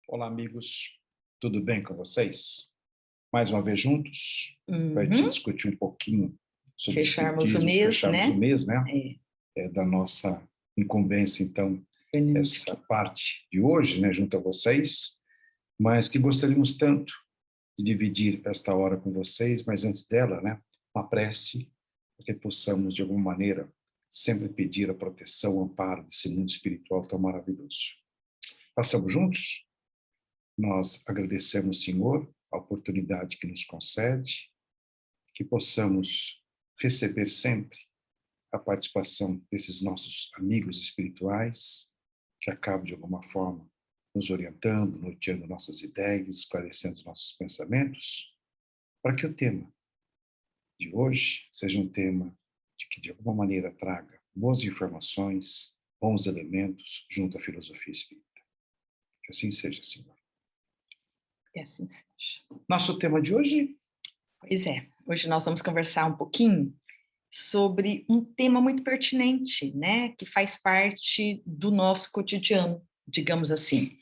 Olá, amigos. Tudo bem com vocês? Mais uma vez juntos, para a gente Uhum. discutir um pouquinho sobre o Fecharmos o espiritismo, mês, fecharmos o né? mês, né? É, Da nossa incumbência, então, essa benedito. parte de hoje, né, junto a vocês, mas que gostaríamos tanto de dividir esta hora com vocês, mas antes dela, né, uma prece, para que possamos, de alguma maneira, sempre pedir a proteção, o amparo desse mundo espiritual tão maravilhoso. Façamos juntos? Nós agradecemos, Senhor, a oportunidade que nos concede, que possamos receber sempre a participação desses nossos amigos espirituais, que acabam, de alguma forma, nos orientando, norteando nossas ideias, esclarecendo nossos pensamentos, para que o tema de hoje seja um tema de que, de alguma maneira, traga boas informações, bons elementos junto à filosofia espírita. Que assim seja, Senhor. Que assim seja. Nosso tema de hoje. Pois é, hoje nós vamos conversar um pouquinho sobre um tema muito pertinente, né? Que faz parte do nosso cotidiano, digamos assim.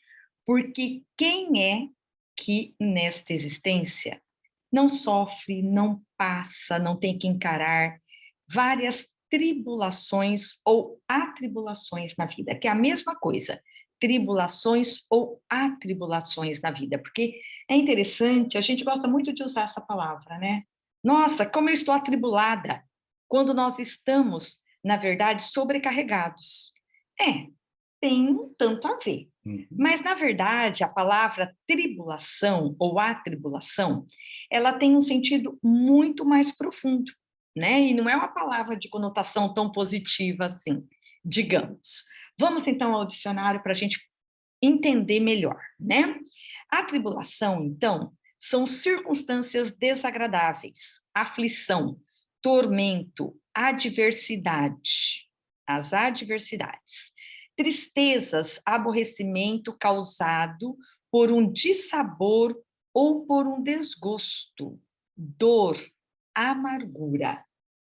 Porque quem é que nesta existência não sofre, não passa, não tem que encarar várias tribulações ou atribulações na vida, que é a mesma coisa, tribulações ou atribulações na vida, porque é interessante, a gente gosta muito de usar essa palavra, né? Nossa, como eu estou atribulada, quando nós estamos, na verdade, sobrecarregados. É, tem um tanto a ver. Uhum. Mas, na verdade, a palavra tribulação ou atribulação, ela tem um sentido muito mais profundo, né? E não é uma palavra de conotação tão positiva assim, digamos. Vamos então ao dicionário para a gente entender melhor, né? A tribulação, então, são circunstâncias desagradáveis, aflição, tormento, adversidade, as adversidades, tristezas, aborrecimento causado por um dissabor ou por um desgosto, dor, amargura.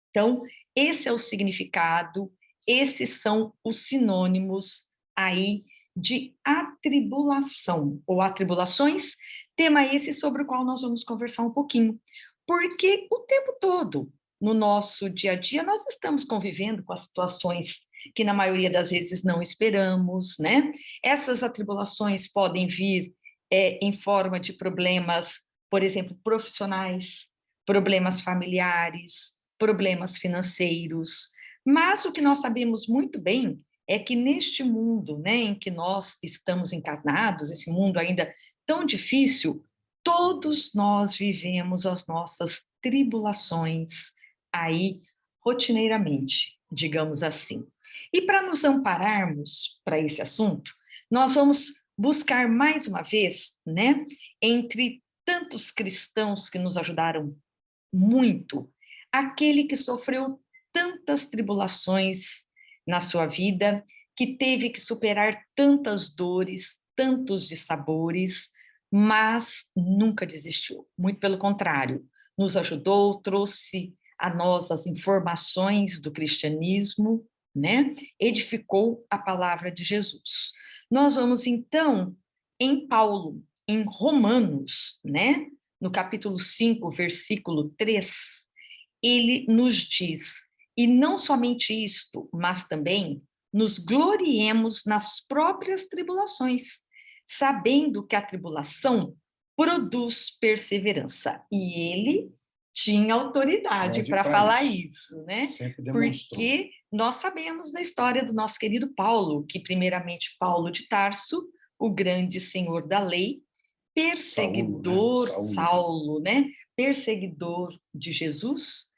Então, esse é o significado, esses são os sinônimos aí de atribulação ou atribulações, tema esse sobre o qual nós vamos conversar um pouquinho. Porque o tempo todo, no nosso dia a dia, nós estamos convivendo com as situações que na maioria das vezes não esperamos, né? Essas atribulações podem vir em forma de problemas, por exemplo, profissionais, problemas familiares, problemas financeiros, mas o que nós sabemos muito bem é que neste mundo, né, em que nós estamos encarnados, esse mundo ainda tão difícil, todos nós vivemos as nossas tribulações aí rotineiramente, digamos assim. E para nos ampararmos para esse assunto, nós vamos buscar mais uma vez, né, entre tantos cristãos que nos ajudaram muito, aquele que sofreu tantas tribulações na sua vida, que teve que superar tantas dores, tantos dissabores, mas nunca desistiu. Muito pelo contrário, nos ajudou, trouxe a nós as informações do cristianismo, né? Edificou a palavra de Jesus. Nós vamos então em Paulo, em Romanos, né? No capítulo 5, versículo 3, ele nos diz: e não somente isto, mas também nos gloriemos nas próprias tribulações, sabendo que a tribulação produz perseverança. E ele tinha autoridade Pode para para falar isso. isso, né? Sempre demonstrou. Porque nós sabemos da história do nosso querido Paulo, que primeiramente Paulo de Tarso, o grande senhor da lei, Saulo, né? perseguidor, Saúl. Saulo, né? Perseguidor de Jesus,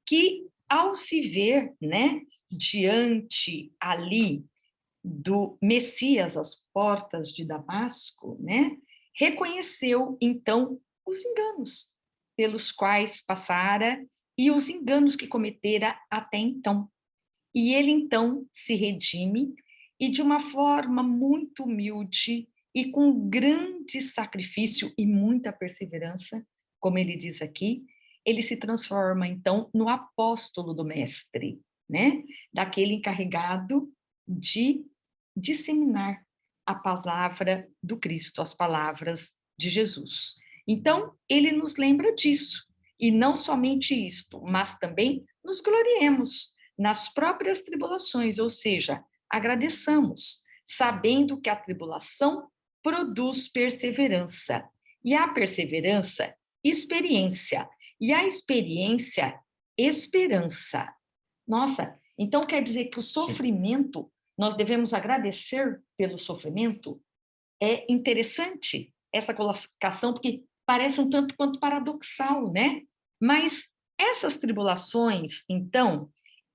que ao se ver, né, diante ali do Messias às portas de Damasco, né, reconheceu então os enganos pelos quais passara e os enganos que cometera até então. E ele então se redime e de uma forma muito humilde e com grande sacrifício e muita perseverança, como ele diz aqui, ele se transforma então no apóstolo do mestre, né? Daquele encarregado de disseminar a palavra do Cristo, as palavras de Jesus. Então, ele nos lembra disso. E não somente isto, mas também nos gloriemos nas próprias tribulações, ou seja, agradeçamos, sabendo que a tribulação produz perseverança. E a perseverança, experiência. E a experiência, esperança. Nossa, então quer dizer que o sofrimento, nós devemos agradecer pelo sofrimento? É interessante essa colocação, porque parece um tanto quanto paradoxal, né? Mas essas tribulações, então,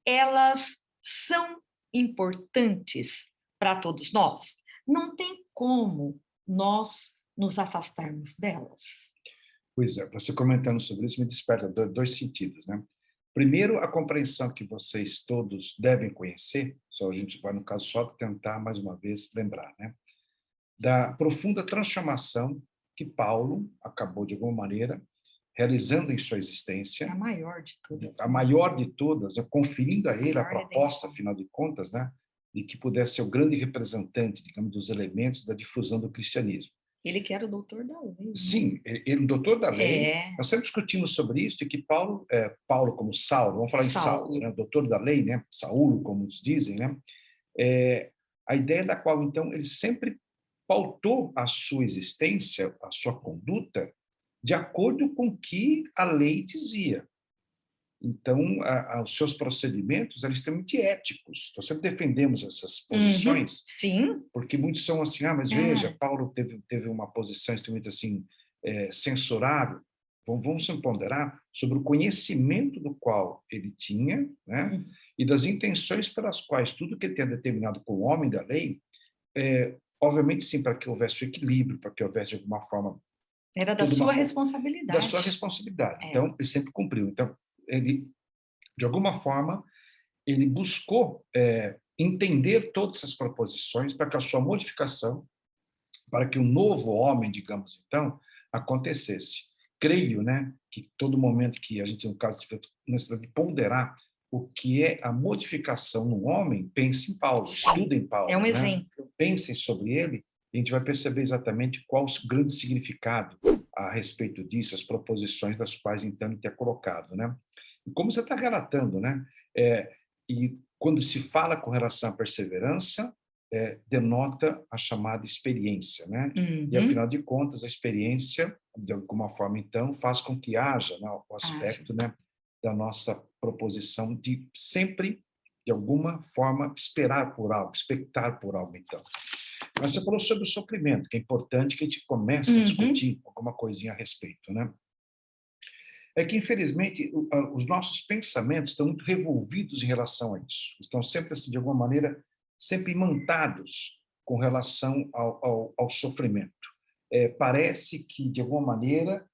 elas são importantes para todos nós. Não tem como nós nos afastarmos delas. Pois é, você comentando sobre isso me desperta dois sentidos, né? Primeiro, a compreensão que vocês todos devem conhecer, só a gente vai, no caso, só tentar, mais uma vez, lembrar, né? Da profunda transformação que Paulo acabou, de alguma maneira, realizando em sua existência. A maior de todas. A maior de todas, né? Conferindo a ele a proposta, afinal de contas, né? De que pudesse ser o grande representante, digamos, dos elementos da difusão do cristianismo. Ele que era o doutor da lei. Né? Sim, ele, o doutor da lei. Nós sempre discutimos sobre isso, de que Paulo como Saulo, vamos falar em Saulo, né? Doutor da lei, né? Saulo, como nos dizem, né? A ideia da qual, então, ele sempre pautou a sua existência, a sua conduta, de acordo com o que a lei dizia. Então, os seus procedimentos eram extremamente éticos. Nós sempre defendemos essas posições, sim, porque muitos são assim, mas veja, Paulo teve uma posição extremamente assim, censurável. Vamos ponderar sobre o conhecimento do qual ele tinha, né? E das intenções pelas quais tudo que ele tinha determinado como homem da lei, obviamente, sim, para que houvesse o equilíbrio, para que houvesse, de alguma forma... Era da sua responsabilidade. Da sua responsabilidade. Então, ele sempre cumpriu. Então, ele, de alguma forma, ele buscou entender todas essas proposições para que a sua modificação, para que o novo homem, digamos, então, acontecesse. Creio, né, que todo momento que a gente, no caso, necessita de ponderar o que é a modificação no homem, pense em Paulo, estude em Paulo. É um exemplo. Pensem sobre ele, e a gente vai perceber exatamente qual o grande significado a respeito disso, as proposições das quais, então, ele tem colocado, né? E como você está relatando, né? E quando se fala com relação à perseverança, denota a chamada experiência, né? E, afinal de contas, a experiência, de alguma forma, então, faz com que haja, né, o aspecto, né, da nossa proposição de sempre, de alguma forma, esperar por algo, expectar por algo, então. Mas você falou sobre o sofrimento, que é importante que a gente comece a discutir alguma coisinha a respeito, né? É que, infelizmente, os nossos pensamentos estão muito revolvidos em relação a isso. Estão sempre, assim, de alguma maneira, sempre imantados com relação ao sofrimento. Parece que, de alguma maneira,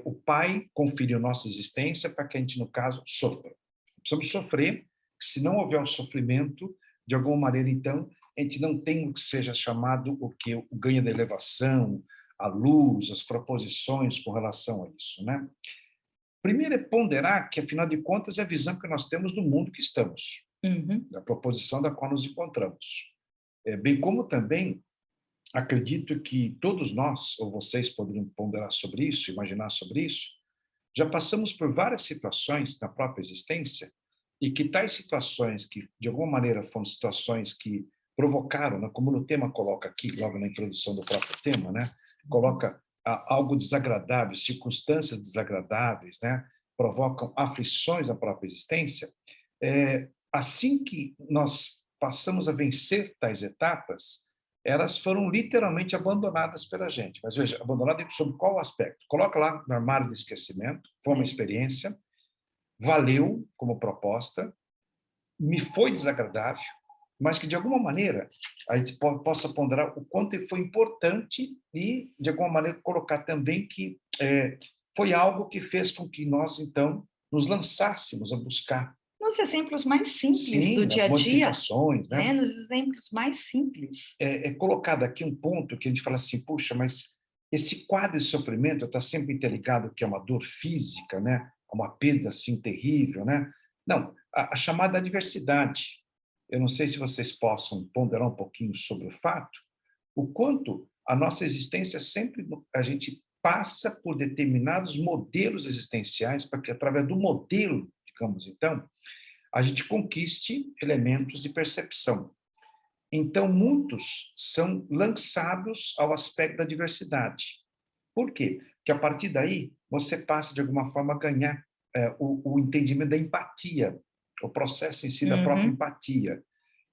o Pai conferiu nossa existência para que a gente, no caso, sofra. Precisamos sofrer, se não houver um sofrimento, de alguma maneira, então, a gente não tem o que seja chamado o ganho da elevação, a luz, as proposições com relação a isso, né? Primeiro é ponderar que, afinal de contas, é a visão que nós temos do mundo que estamos, da proposição da qual nos encontramos. Bem como também acredito que todos nós, ou vocês poderiam ponderar sobre isso, imaginar sobre isso, já passamos por várias situações na própria existência e que tais situações que, de alguma maneira, foram situações que provocaram, né, como no tema coloca aqui, logo na introdução do próprio tema, né, coloca algo desagradável, circunstâncias desagradáveis, né, provocam aflições na própria existência. Assim que nós passamos a vencer tais etapas, elas foram literalmente abandonadas pela gente. Mas veja, abandonadas sobre qual aspecto? Coloca lá no armário de esquecimento, foi uma experiência, valeu como proposta, me foi desagradável, mas que, de alguma maneira, a gente possa ponderar o quanto foi importante e, de alguma maneira, colocar também que foi algo que fez com que nós, então, nos lançássemos a buscar. Nos exemplos mais simples do dia a dia, né? Nos exemplos mais simples. É colocado aqui um ponto que a gente fala assim, puxa, mas esse quadro de sofrimento está sempre interligado que é uma dor física, né? Uma perda assim terrível, né? Não, a chamada adversidade. Eu não sei se vocês possam ponderar um pouquinho sobre o fato, o quanto a nossa existência sempre, a gente passa por determinados modelos existenciais para que, através do modelo, digamos então, a gente conquiste elementos de percepção. Então, muitos são lançados ao aspecto da diversidade. Por quê? Porque a partir daí, você passa, de alguma forma, a ganhar o entendimento da empatia, o processo em si da própria empatia.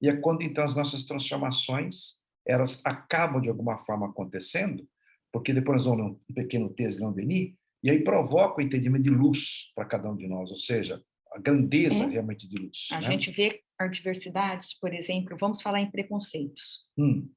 E é quando, então, as nossas transformações, elas acabam, de alguma forma, acontecendo, porque depois nós vamos um pequeno texto de Leon Denis, e aí provoca o entendimento de luz para cada um de nós, ou seja, a grandeza realmente de luz. A gente vê adversidades, por exemplo, vamos falar em preconceitos.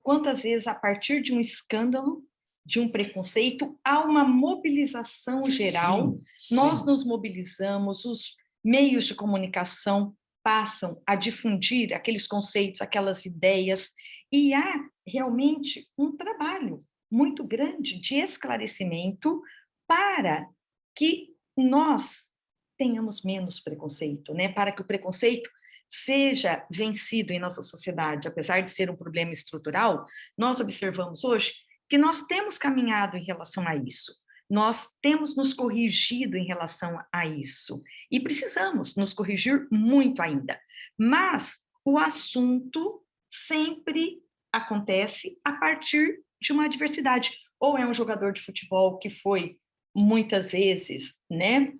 Quantas vezes, a partir de um escândalo, de um preconceito, há uma mobilização geral, nós nos mobilizamos, os meios de comunicação passam a difundir aqueles conceitos, aquelas ideias, e há realmente um trabalho muito grande de esclarecimento para que nós tenhamos menos preconceito, né? Para que o preconceito seja vencido em nossa sociedade. Apesar de ser um problema estrutural, nós observamos hoje que nós temos caminhado em relação a isso. Nós temos nos corrigido em relação a isso. E precisamos nos corrigir muito ainda. Mas o assunto sempre acontece a partir de uma adversidade. Ou é um jogador de futebol que foi, muitas vezes, né,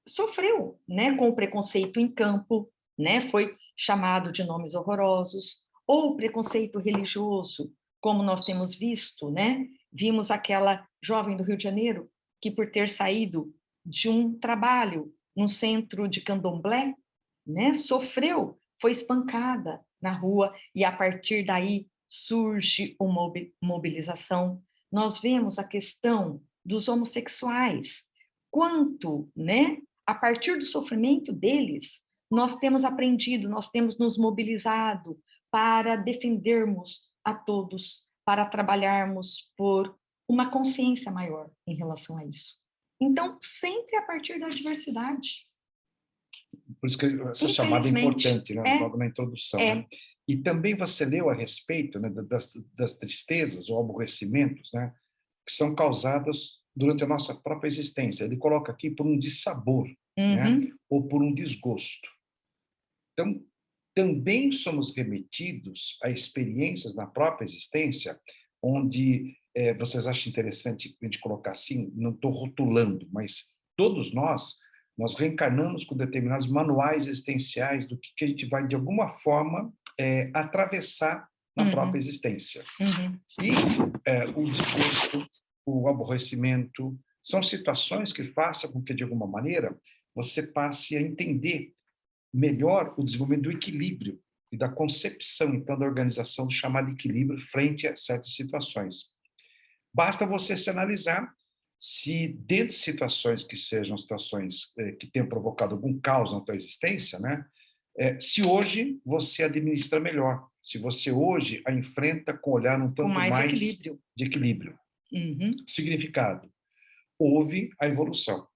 sofreu, né, com o preconceito em campo, né, foi chamado de nomes horrorosos, ou preconceito religioso, como nós temos visto, né? Vimos aquela jovem do Rio de Janeiro que, por ter saído de um trabalho no centro de candomblé, né, sofreu, foi espancada na rua, e a partir daí surge uma mobilização. Nós vemos a questão dos homossexuais, quanto, né, a partir do sofrimento deles, nós temos aprendido, nós temos nos mobilizado para defendermos a todos, para trabalharmos por uma consciência maior em relação a isso. Então, sempre a partir da diversidade. Por isso que essa chamada é importante, né? Logo na introdução. Né? E também você leu a respeito, né, das tristezas ou aborrecimentos, né, que são causadas durante a nossa própria existência. Ele coloca aqui por um dissabor, né, ou por um desgosto. Então, também somos remetidos a experiências na própria existência, onde vocês acham interessante a gente colocar assim, não estou rotulando, mas todos nós reencarnamos com determinados manuais existenciais do que a gente vai, de alguma forma, atravessar na própria existência. E o desgosto, o aborrecimento, são situações que façam com que, de alguma maneira, você passe a entender melhor o desenvolvimento do equilíbrio e da concepção, então, da organização do chamado equilíbrio frente a certas situações. Basta você se analisar se, dentro de situações que sejam situações que tenham provocado algum caos na tua existência, né, se hoje você administra melhor, se você hoje a enfrenta com um olhar um tanto mais de equilíbrio. Significado: houve a evolução.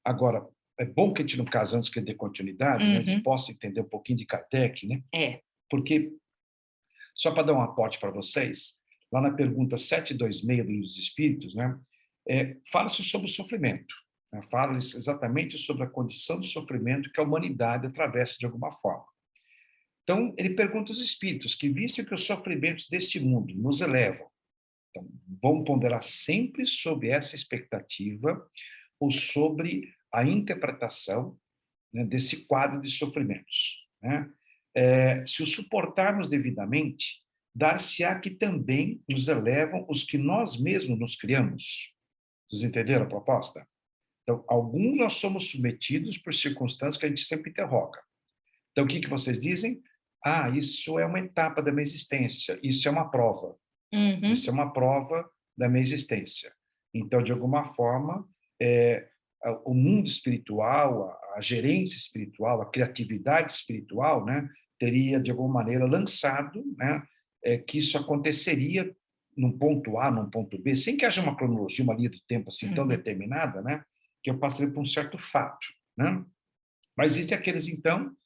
Agora, é bom que a gente, no caso, antes que dê continuidade, né, a gente possa entender um pouquinho de Kardec, né? Porque, só para dar um aporte para vocês, lá na pergunta 726 do Livro dos Espíritos, né, fala-se sobre o sofrimento, né, fala-se exatamente sobre a condição do sofrimento que a humanidade atravessa de alguma forma. Então, ele pergunta aos espíritos que, visto que os sofrimentos deste mundo nos elevam, então, vamos ponderar sempre sobre essa expectativa ou sobre a interpretação, né, desse quadro de sofrimentos. Né? Se o suportarmos devidamente, dar-se-á que também nos elevam os que nós mesmos nos criamos. Vocês entenderam a proposta? Então, alguns nós somos submetidos por circunstâncias que a gente sempre interroga. Então, o que vocês dizem? Ah, isso é uma etapa da minha existência, isso é uma prova. Isso é uma prova da minha existência. Então, de alguma forma, o mundo espiritual, a gerência espiritual, a criatividade espiritual, né, teria, de alguma maneira, lançado, né, que isso aconteceria num ponto A, num ponto B, sem que haja uma cronologia, uma linha do tempo assim tão determinada, né, que eu passaria por um certo fato. Né? Mas existem aqueles, então,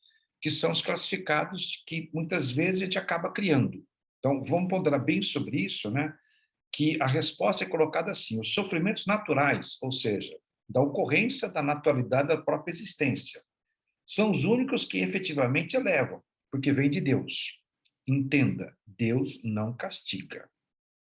que são os classificados que, muitas vezes, a gente acaba criando. Então, vamos ponderar bem sobre isso, né? Que a resposta é colocada assim: os sofrimentos naturais, ou seja, da ocorrência da naturalidade da própria existência, são os únicos que efetivamente elevam, porque vem de Deus. Entenda, Deus não castiga.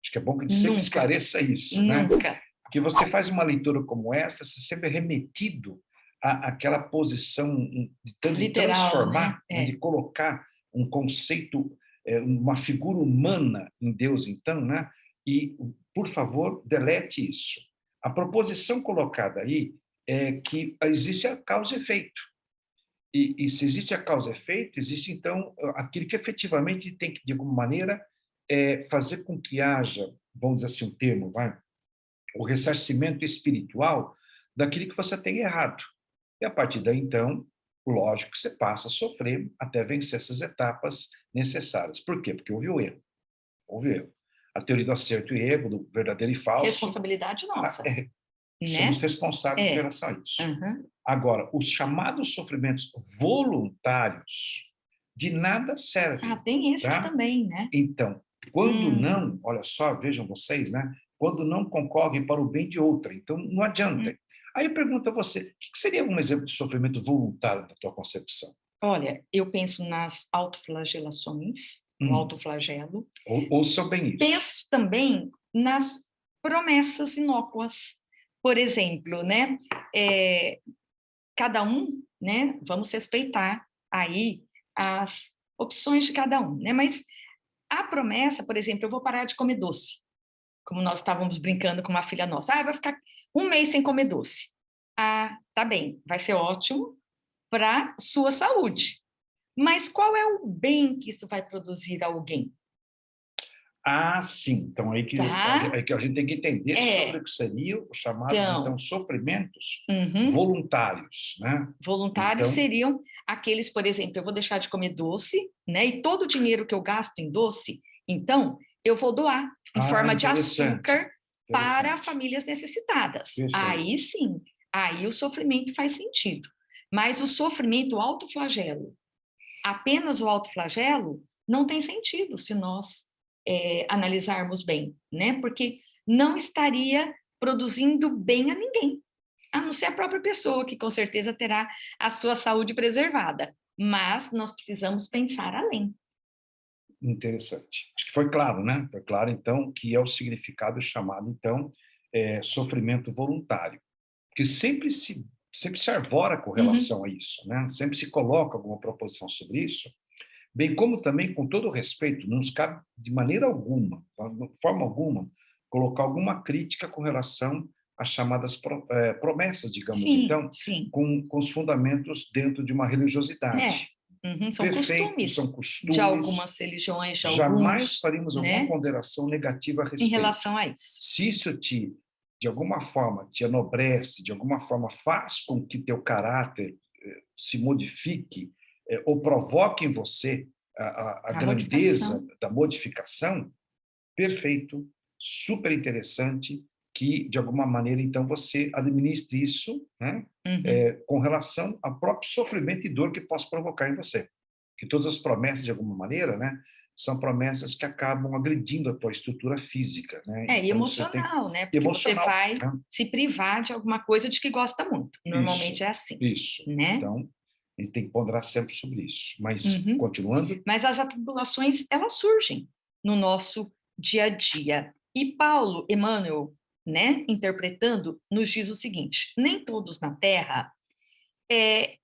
Acho que é bom que a gente sempre Nunca, esclareça isso, né? nunca. Porque você faz uma leitura como essa, você sempre é remetido àquela posição de Literal, né? transformar, né? De colocar um conceito, uma figura humana em Deus, então, né? E, por favor, delete isso. A proposição colocada aí é que existe a causa e efeito. E se existe a causa e efeito, existe, então, aquilo que efetivamente tem que, de alguma maneira, fazer com que haja, vamos dizer assim, um termo, vai, o ressarcimento espiritual daquilo que você tem errado. E a partir daí, então, lógico que você passa a sofrer até vencer essas etapas necessárias. Por quê? Porque houve o erro. Houve erro. A teoria do acerto e erro, do verdadeiro e falso, Responsabilidade nossa, somos né? responsáveis em relação a isso. Uhum. Agora, os chamados sofrimentos voluntários de nada servem, Tem esses tá? também, né? Então, quando não, olha só, vejam vocês, né? Quando não concorrem para o bem de outra, então não adianta. Aí eu pergunto a você, o que seria um exemplo de sofrimento voluntário da tua concepção? Olha, eu penso nas autoflagelações, no Hum, autoflagelo. ouçam bem isso. Penso também nas promessas inócuas. Por exemplo, né? Cada um, né? Vamos respeitar aí as opções de cada um, né? Mas a promessa, por exemplo, eu vou parar de comer doce, como nós estávamos brincando com uma filha nossa. Vai ficar um mês sem comer doce. Tá bem, vai ser ótimo para sua saúde. Mas qual é o bem que isso vai produzir a alguém? Ah, sim. Então, aí que, Tá? que a gente tem que entender sobre É. o que seriam os chamados, então, Então, sofrimentos uhum, voluntários, né? voluntários Então, seriam aqueles, por exemplo, eu vou deixar de comer doce, né? E todo o dinheiro que eu gasto em doce, então, eu vou doar em forma de interessante, açúcar para interessante. famílias necessitadas. Perfeito. Aí sim, aí o sofrimento faz sentido. Mas o sofrimento, o autoflagelo, apenas o autoflagelo, não tem sentido se nós analisarmos bem, né? Porque não estaria produzindo bem a ninguém, a não ser a própria pessoa, que com certeza terá a sua saúde preservada. Mas nós precisamos pensar além. Interessante. Acho que foi claro, né? Foi claro, então, que é o significado chamado, então, sofrimento voluntário. Porque sempre se arvora com Uhum, relação a isso, né? Sempre se coloca alguma proposição sobre isso, bem como também, com todo o respeito, não nos cabe de maneira alguma, de forma alguma, colocar alguma crítica com relação às chamadas promessas, digamos, sim, então, sim. com os fundamentos dentro de uma religiosidade. Uhum, são Perfeito, costumes são de costumes, algumas religiões, de jamais alguns, faríamos alguma né? ponderação negativa a Em respeito. relação a isso. Se isso de alguma forma, te enobrece, de alguma forma faz com que teu caráter se modifique, ou provoque em você a A grandeza modificação. da modificação, perfeito, super interessante, que, de alguma maneira, então, você administre isso, né, Uhum. com relação ao próprio sofrimento e dor que possa provocar em você. Que todas as promessas, de alguma maneira, né, são promessas que acabam agredindo a tua estrutura física, né? E Então, você tem emocional, né? Porque você emocional, vai né? se privar de alguma coisa de que gosta muito. Isso, Normalmente é assim, isso. né? Então, a gente tem que ponderar sempre sobre isso. Mas, Uhum. continuando, Mas as atribulações, elas surgem no nosso dia a dia. E Paulo, Emmanuel, né, interpretando, nos diz o seguinte: nem todos na Terra,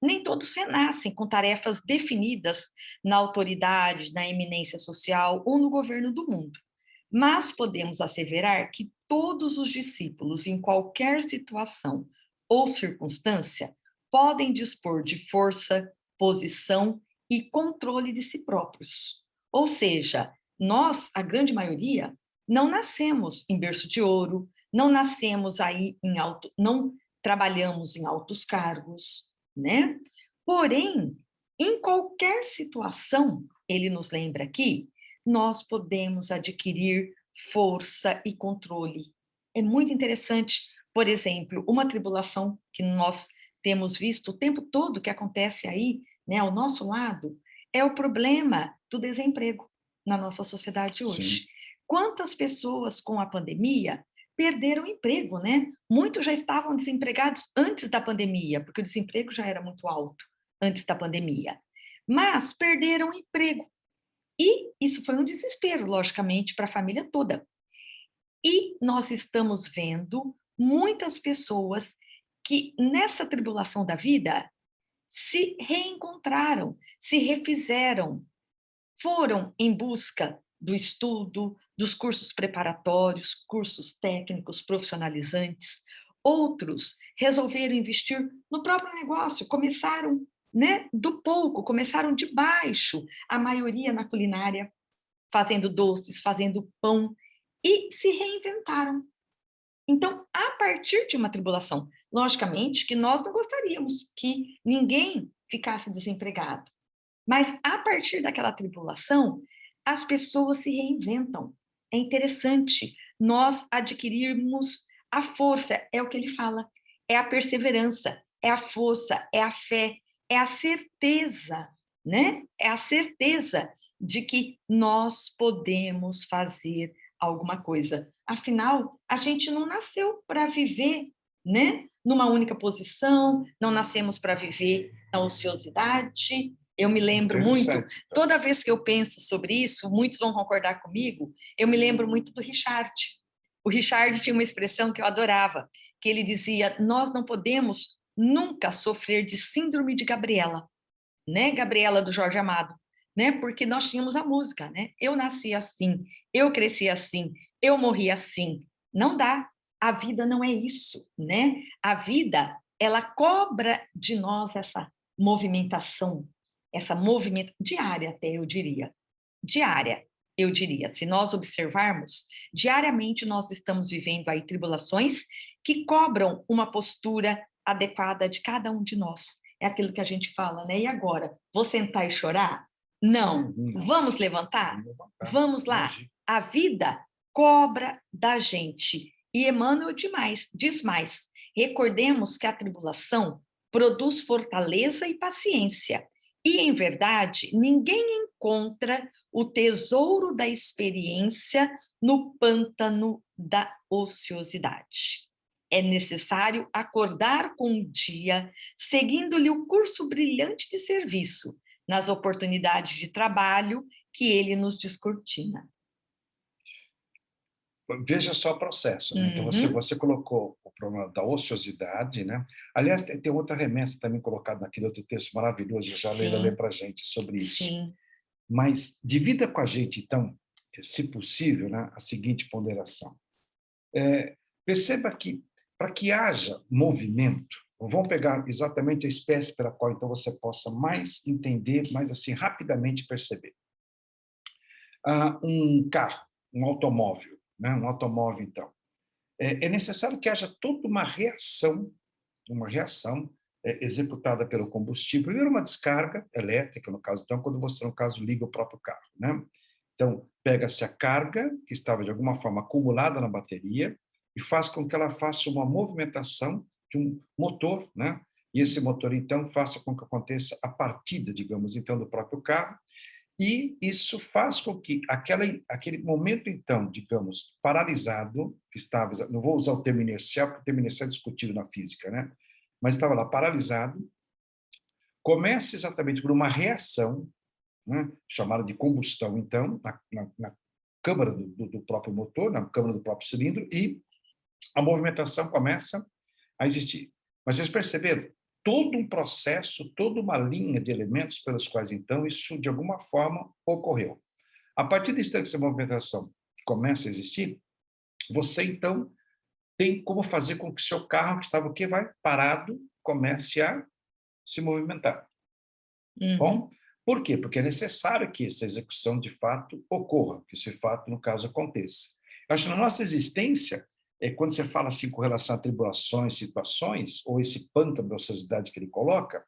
nem todos renascem com tarefas definidas na autoridade, na eminência social ou no governo do mundo. Mas podemos asseverar que todos os discípulos, em qualquer situação ou circunstância, podem dispor de força, posição e controle de si próprios. Ou seja, nós, a grande maioria, não nascemos em berço de ouro, não nascemos aí não trabalhamos em altos cargos, né? Porém, em qualquer situação, ele nos lembra aqui, nós podemos adquirir força e controle. É muito interessante, por exemplo, uma tribulação que nós temos visto o tempo todo que acontece aí, né, ao nosso lado, é o problema do desemprego. na nossa sociedade hoje. Sim. Quantas pessoas com a pandemia perderam emprego, né? Muitos já estavam desempregados antes da pandemia, porque o desemprego já era muito alto antes da pandemia. Mas perderam o emprego. E isso foi um desespero, logicamente, para a família toda. E nós estamos vendo muitas pessoas que, nessa tribulação da vida, se reencontraram, se refizeram, foram em busca do estudo, dos cursos preparatórios, cursos técnicos, profissionalizantes. Outros resolveram investir no próprio negócio, começaram, né, do pouco, começaram de baixo, a maioria na culinária, fazendo doces, fazendo pão, e se reinventaram. Então, a partir de uma tribulação, logicamente que nós não gostaríamos que ninguém ficasse desempregado, mas a partir daquela tribulação, as pessoas se reinventam. É interessante nós adquirirmos a força, é o que ele fala, é a perseverança, é a força, é a fé, é a certeza, né? É a certeza de que nós podemos fazer alguma coisa. Afinal, a gente não nasceu para viver, né, numa única posição, não nascemos para viver na ociosidade. Eu me lembro muito, Interessante. toda vez que eu penso sobre isso, muitos vão concordar comigo, eu me lembro muito do Richard. O Richard tinha uma expressão que eu adorava, que ele dizia: nós não podemos nunca sofrer de síndrome de Gabriela, né? Gabriela do Jorge Amado, né? Porque nós tínhamos a música, né? Eu nasci assim, eu cresci assim, eu morri assim. Não dá. A vida não é isso, né? A vida, ela cobra de nós essa movimentação diária até, eu diria. Diária, eu diria. Se nós observarmos, diariamente nós estamos vivendo aí tribulações que cobram uma postura adequada de cada um de nós. É aquilo que a gente fala, né? E agora? Vou sentar e chorar? Não. Não. Vamos levantar? Vamos levantar. Vamos lá. A vida cobra da gente. E Emmanuel diz mais. Recordemos que a tribulação produz fortaleza e paciência. E, em verdade, ninguém encontra o tesouro da experiência no pântano da ociosidade. É necessário acordar com o dia, seguindo-lhe o curso brilhante de serviço, nas oportunidades de trabalho que ele nos descortina. Veja só o processo, né? Então, você colocou o problema da ociosidade, né? Aliás, tem outra remessa também colocada naquele outro texto maravilhoso, já a Leila lê para a gente sobre isso. Sim. Mas divida com a gente, então, se possível, né, a seguinte ponderação. Perceba que, para que haja movimento, vamos pegar exatamente a espécie pela qual, então, você possa mais entender, mais assim, rapidamente perceber. Um carro, um automóvel, né? Um automóvel, então. É necessário que haja toda uma reação executada pelo combustível. Primeiro, uma descarga elétrica, no caso, então, quando você, no caso, liga o próprio carro, né? Então, pega-se a carga, que estava, de alguma forma, acumulada na bateria, e faz com que ela faça uma movimentação de um motor, né? E esse motor, então, faça com que aconteça a partida, digamos, então, do próprio carro, e isso faz com que aquele momento, então, digamos, paralisado, que estava, não vou usar o termo inercial, porque o termo inercial é discutido na física, né? Mas estava lá paralisado, começa exatamente por uma reação, né, chamada de combustão, então, na câmara do próprio motor, na câmara do próprio cilindro, e a movimentação começa a existir. Mas vocês perceberam? Todo um processo, toda uma linha de elementos pelos quais, então, isso, de alguma forma, ocorreu. A partir do instante que essa movimentação começa a existir, você, então, tem como fazer com que seu carro, que estava o quê? Vai parado, comece a se movimentar. Bom, por quê? Porque é necessário que essa execução, de fato, ocorra, que esse fato, no caso, aconteça. Eu acho que na nossa existência, quando você fala assim com relação a tribulações, situações, ou esse pântano da ociosidade que ele coloca,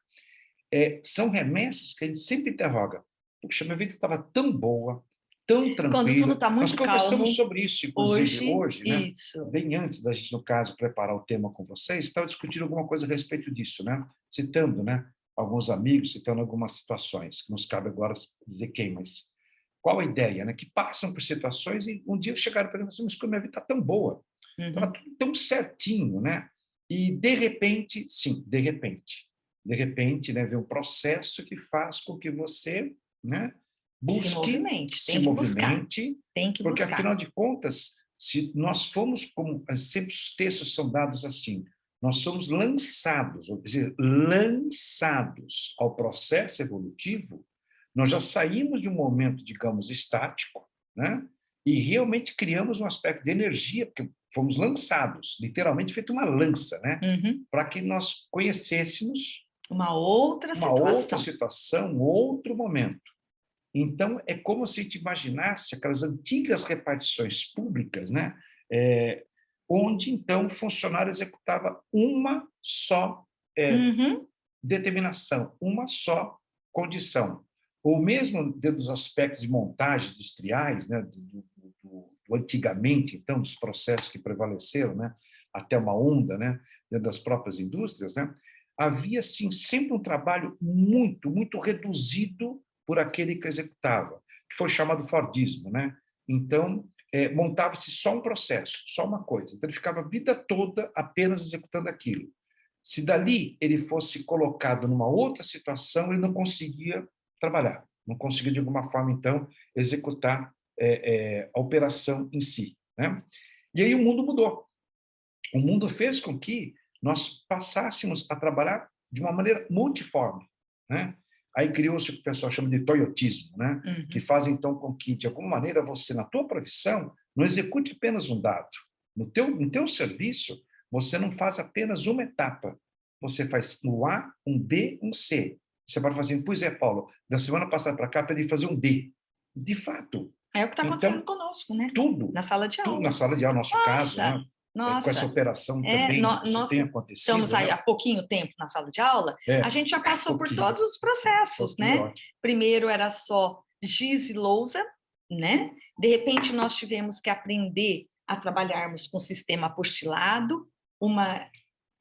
são remessas que a gente sempre interroga. Puxa, minha vida estava tão boa, tão Quando tudo tranquila. está Nós muito calmo, conversamos sobre isso, inclusive, hoje, né? isso. Bem antes da gente, no caso, preparar o tema com vocês, estava discutindo alguma coisa a respeito disso, né? Citando, né, alguns amigos, citando algumas situações, que nos cabe agora dizer quem, mas Qual a ideia? Né? Que passam por situações e um dia chegaram para mim e falaram assim, mas minha vida está tão boa, estava tudo tão certinho, né? E, de repente, sim, de repente, né, vem um processo que faz com que você, né, busque, se movimente, tem que porque, buscar. afinal de contas, se nós formos, como sempre os textos são dados assim, nós somos lançados, ou seja, lançados ao processo evolutivo, nós já saímos de um momento, digamos, estático, né? E realmente criamos um aspecto de energia, porque fomos lançados, literalmente feito uma lança, né? Para que nós conhecêssemos uma outra situação, outro momento. Então, é como se a gente imaginasse aquelas antigas repartições públicas, né? Onde, então, o funcionário executava uma só determinação, uma só condição. Ou mesmo dentro dos aspectos de montagem industriais, né? Do antigamente, então, dos processos que prevaleceram, né? Até uma onda, né? Dentro das próprias indústrias, né? Havia, sim, sempre um trabalho muito, muito reduzido por aquele que executava, que foi chamado Fordismo, né? Então, montava-se só um processo, só uma coisa. Então, ele ficava a vida toda apenas executando aquilo. Se dali ele fosse colocado numa outra situação, ele não conseguia trabalhar, não conseguia, de alguma forma, então, executar a operação em si, né? E aí o mundo mudou. O mundo fez com que nós passássemos a trabalhar de uma maneira multiforme, né? Aí criou-se o que o pessoal chama de toyotismo, né? Que faz, então, com que, de alguma maneira, você, na tua profissão, não execute apenas um dado. No teu serviço, você não faz apenas uma etapa. Você faz um A, um B, um C. Você pode fazer, pois é, Paulo, da semana passada para cá, pedi fazer um D. De fato. É o que está acontecendo conosco, né? Tudo. Na sala de aula. Tudo na sala de aula, no nosso caso, né? Com essa operação também, isso tem acontecido. Estamos aí há pouquinho tempo na sala de aula, a gente já passou por todos os processos, né? Ótimo. Primeiro era só giz e lousa, né? De repente nós tivemos que aprender a trabalharmos com sistema apostilado, uma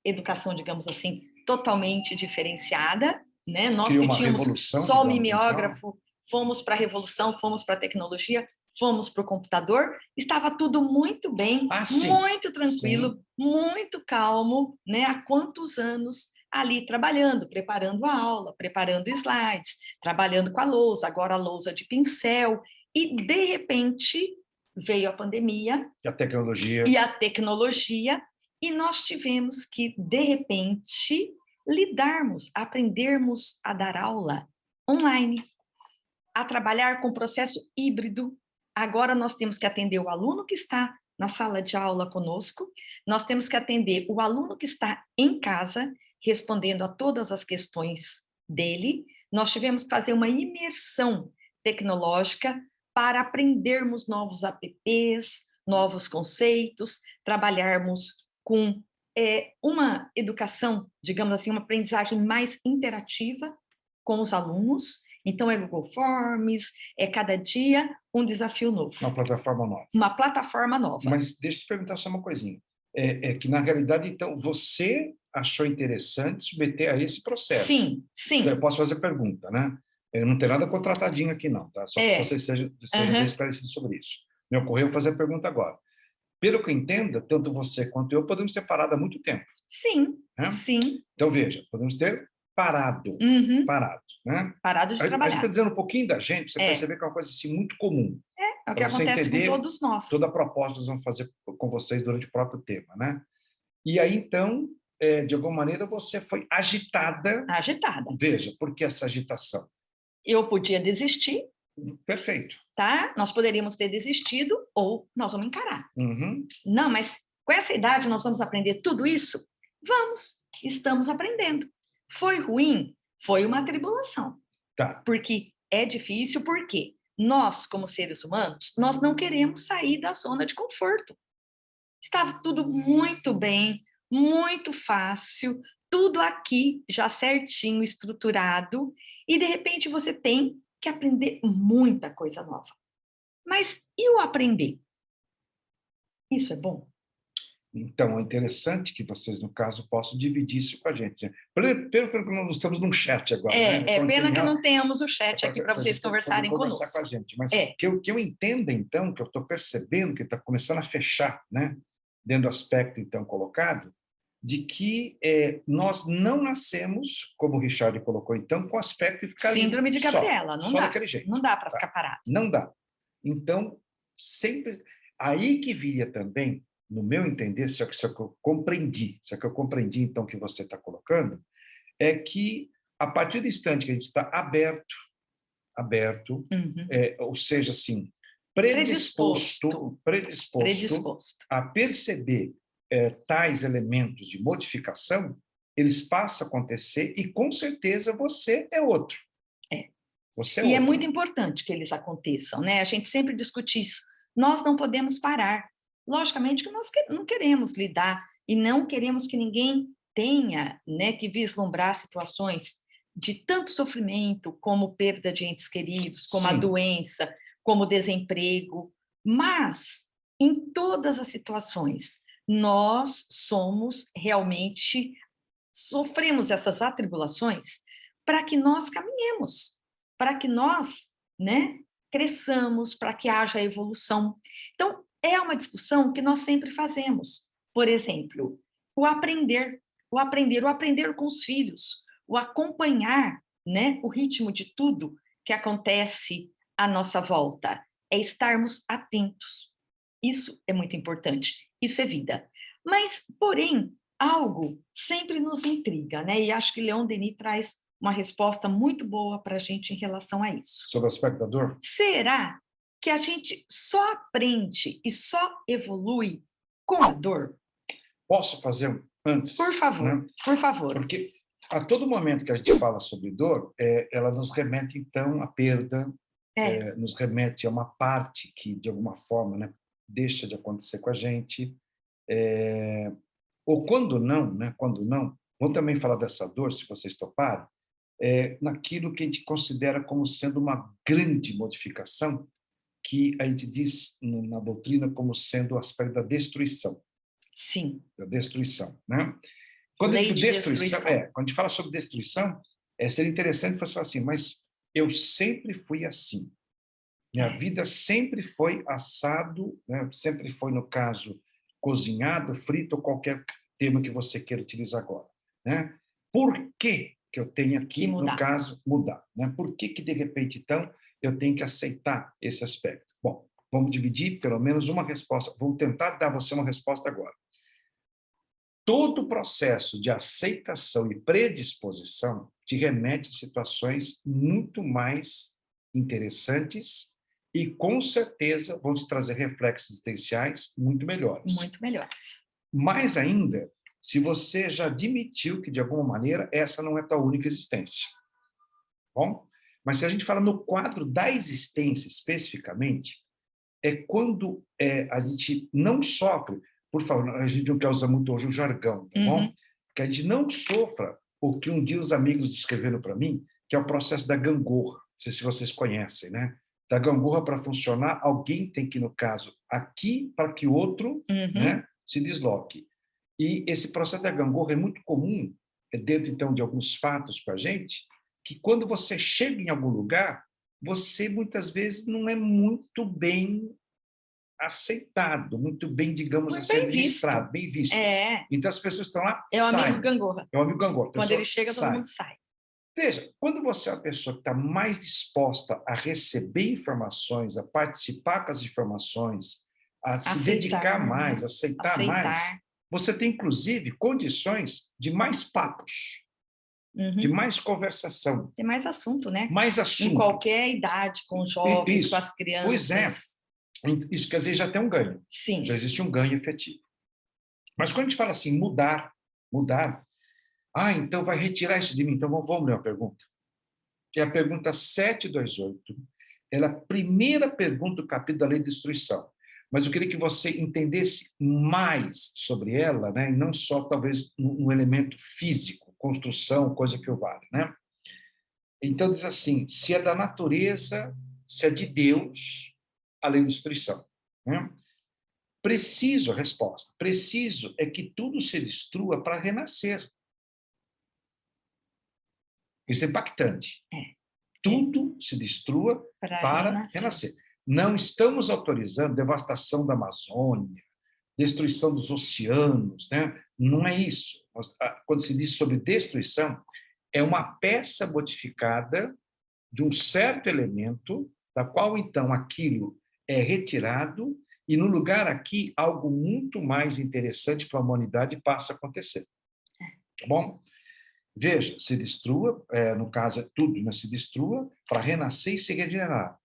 educação, digamos assim, totalmente diferenciada, né? Nós que tínhamos só o mimeógrafo, fomos para a revolução, fomos para a tecnologia, fomos para o computador, estava tudo muito bem, muito tranquilo, muito calmo, né? Há quantos anos ali trabalhando, preparando a aula, preparando slides, trabalhando com a lousa, agora a lousa de pincel, e de repente veio a pandemia e a tecnologia, e nós tivemos que, de repente, aprendermos a dar aula online, a trabalhar com processo híbrido. Agora nós temos que atender o aluno que está na sala de aula conosco, nós temos que atender o aluno que está em casa, respondendo a todas as questões dele. Nós tivemos que fazer uma imersão tecnológica para aprendermos novos apps, novos conceitos, trabalharmos com uma educação, digamos assim, uma aprendizagem mais interativa com os alunos. Então, é Google Forms, é cada dia um desafio novo. Uma plataforma nova. Uma plataforma nova. Mas deixa eu te perguntar só uma coisinha. Que, na realidade, então, você achou interessante submeter a esse processo. Sim. Eu posso fazer pergunta, né? Eu não tenho nada contratadinho aqui, não, tá? Só que você seja bem esclarecido sobre isso. Me ocorreu fazer a pergunta agora. Pelo que eu entenda, tanto você quanto eu podemos ser parados há muito tempo. Sim. Então, veja, podemos ter parado, né? Parado de trabalhar. A gente está dizendo um pouquinho da gente, você perceber que é uma coisa assim, muito comum. É o que acontece com todos nós. Toda a proposta que nós vamos fazer com vocês durante o próprio tema, né? E aí, então, de alguma maneira, você foi agitada. Veja, por que essa agitação? Eu podia desistir. Perfeito. Tá? Nós poderíamos ter desistido ou nós vamos encarar. Não, mas com essa idade nós vamos aprender tudo isso? Vamos, estamos aprendendo. Foi ruim? Foi uma tribulação. Tá. Porque é difícil, porque nós, como seres humanos, nós não queremos sair da zona de conforto. Estava tudo muito bem, muito fácil, tudo aqui já certinho, estruturado, e de repente você tem que aprender muita coisa nova. Mas e o aprender? Isso é bom? Então, é interessante que vocês, no caso, possam dividir isso com a gente, né? Pelo que nós estamos num chat agora, né? É pena que não tenhamos o chat aqui para a vocês gente poder conversarem conversar conosco. com a gente. Mas que eu entenda, então, que eu estou percebendo que está começando a fechar, né? Dentro do aspecto, então, colocado, de que nós não nascemos, como o Richard colocou, então, com o aspecto de ficar ali Síndrome de Gabriela, não só dá. daquele jeito. Não dá para Tá? ficar parado. Não dá. Então, sempre... Aí que viria também, no meu entender, se é que eu compreendi, então, que você está colocando, é que, a partir do instante que a gente está aberto, ou seja, assim, predisposto a perceber tais elementos de modificação, eles passam a acontecer e, com certeza, você é outro. Você é e outro. É muito importante que eles aconteçam, né? A gente sempre discute isso. Nós não podemos parar. Logicamente que nós não queremos lidar e não queremos que ninguém tenha, né, que vislumbrar situações de tanto sofrimento, como perda de entes queridos, como a doença, como o desemprego. Mas, em todas as situações, nós somos realmente, sofremos essas atribulações para que nós caminhemos, para que nós, né, cresçamos, para que haja evolução. Então, é uma discussão que nós sempre fazemos. Por exemplo, o aprender com os filhos, o acompanhar, né, o ritmo de tudo que acontece à nossa volta, é estarmos atentos. Isso é muito importante, isso é vida. Mas, porém, algo sempre nos intriga, né? E acho que Leon Denis traz uma resposta muito boa para a gente em relação a isso. Sobre o aspecto da dor? Será que a gente só aprende e só evolui com a dor? Posso fazer antes? Por favor, né? por favor. Porque a todo momento que a gente fala sobre dor, ela nos remete, então, à perda, nos remete a uma parte que, de alguma forma, né, deixa de acontecer com a gente. Ou quando não, né, vamos também falar dessa dor, se vocês toparem, naquilo que a gente considera como sendo uma grande modificação, que a gente diz na doutrina como sendo o aspecto da destruição. Sim. Da destruição, né? Quando Lei de destruição. Quando a gente fala sobre destruição, seria interessante você falar assim, mas eu sempre fui assim. Minha vida sempre foi assado, né? Sempre foi, no caso, cozinhado, frito, ou qualquer termo que você queira utilizar agora. Né? Por que eu tenho que no caso, mudar? Né? Por que, de repente, então, eu tenho que aceitar esse aspecto? Bom, vamos dividir pelo menos uma resposta. Vou tentar dar a você uma resposta agora. Todo o processo de aceitação e predisposição te remete a situações muito mais interessantes e, com certeza, vão te trazer reflexos existenciais muito melhores. Muito melhores. Mais ainda, se você já admitiu que, de alguma maneira, essa não é a tua única existência. Bom? Mas se a gente fala no quadro da existência, especificamente, é quando a gente não sofre... Por favor, a gente não quer usar muito hoje o jargão, tá bom? Que a gente não sofra o que um dia os amigos descreveram para mim, que é o processo da gangorra. Não sei se vocês conhecem, né? Da gangorra, para funcionar, alguém tem que, no caso, aqui, para que o outro né, se desloque. E esse processo da gangorra é muito comum, dentro, então, de alguns fatos com a gente, que quando você chega em algum lugar, você, muitas vezes, não é muito bem aceitado, muito bem, digamos assim, administrado, bem visto. Então, as pessoas estão lá, é o amigo gangorra. É o amigo gangorra. Quando ele chega, todo mundo sai. Veja, quando você é uma pessoa que está mais disposta a receber informações, a participar com as informações, a se dedicar mais, a aceitar mais, você tem, inclusive, condições de mais papos, de mais conversação. Tem mais assunto, né? Mais assunto. Em qualquer idade, com os jovens, com as crianças. Pois é. Isso quer dizer, já tem um ganho. Sim. Já existe um ganho efetivo. Mas quando a gente fala assim, mudar, então vai retirar isso de mim. Então vamos ler uma pergunta. Que é a pergunta 728. Ela é a primeira pergunta do capítulo da Lei de Destruição. Mas eu queria que você entendesse mais sobre ela, né? E não só, talvez, um elemento físico, construção, coisa que o vale, né? Então diz assim, se é da natureza, se é de Deus, a lei de destruição. Né? Preciso, a resposta, preciso é que tudo se destrua para renascer. Isso é impactante. Tudo se destrua para renascer. Não estamos autorizando devastação da Amazônia, destruição dos oceanos, né? Não é isso. Quando se diz sobre destruição, é uma peça modificada de um certo elemento, da qual, então, aquilo é retirado, e, no lugar aqui, algo muito mais interessante para a humanidade passa a acontecer. Tá bom? Veja, se destrua, no caso, é tudo, né? Se destrua para renascer e se regenerar.